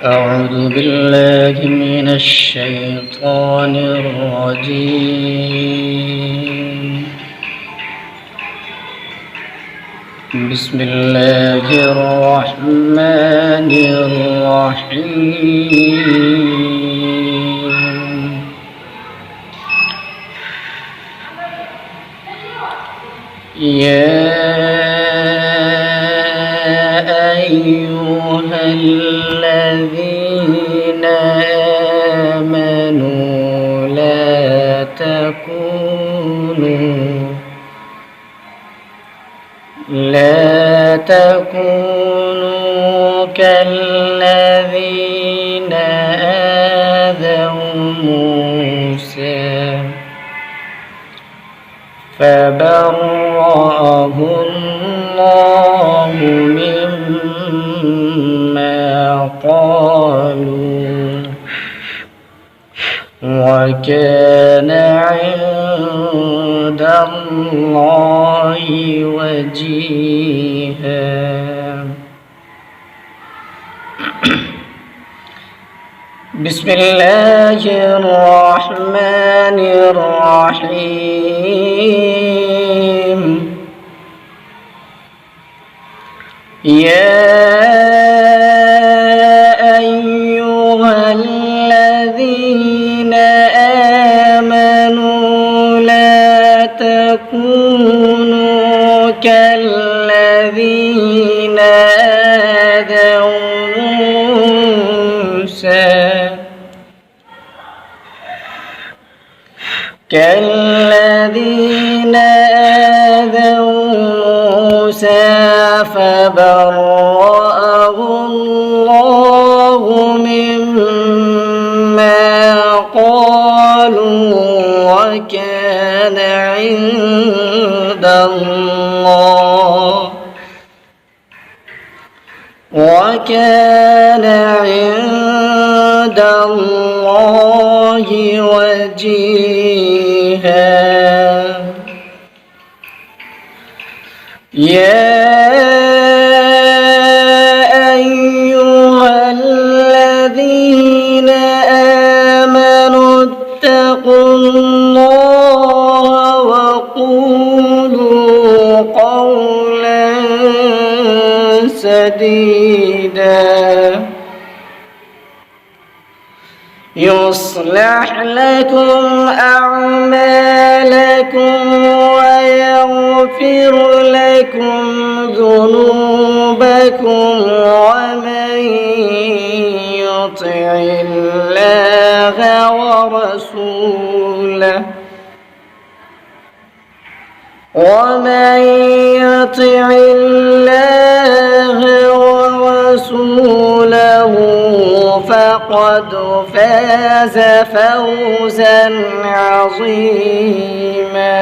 أعوذ بالله من الشيطان الرجيم. بسم الله الرحمن الرحيم. يا أيها الذين آمنوا لا تكونوا كالذين آذوا موسى فبرأه الله مما قالوا وكان عند الله وجيها. بسم الله الرحمن الرحيم. يا أيها الذين آمنوا لا تكونوا كالذين آذوا موسى فبرأه الله مما قالوا وكان عند الله وجيها. يا أيها الذين آمنوا اتقوا الله وقولوا قولا سديدا يصلح لكم أعمالكم ويغفر لكم ذنوبكم ومن يطع الله ورسوله فقد فاز فوزا عظيما.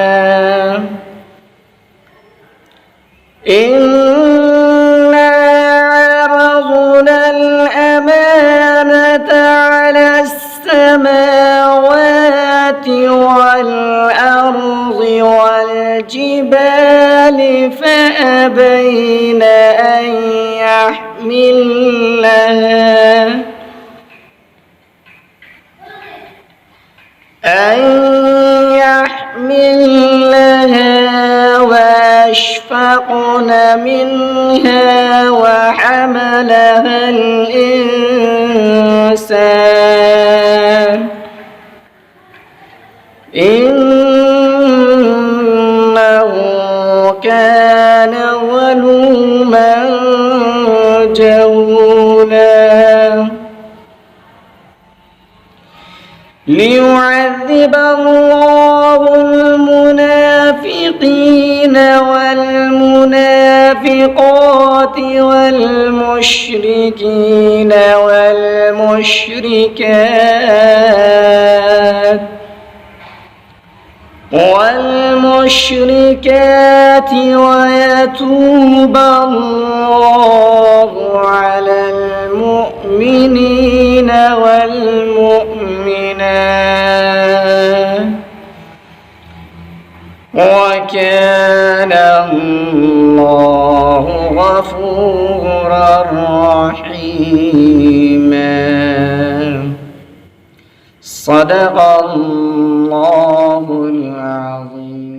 إنا عرضنا الأمانة على السماوات والأرض والجبال فأبين أن يحملنها وأشفقن منها وحملها الإنسان إنه كان ظلوما جهولا. ليعذب الله المنافقين والمنافقات والمشركين والمشركات ويتوب الله على المؤمنين والمؤمنات وكان الله غفورا رحيما. صدق الله العظيم.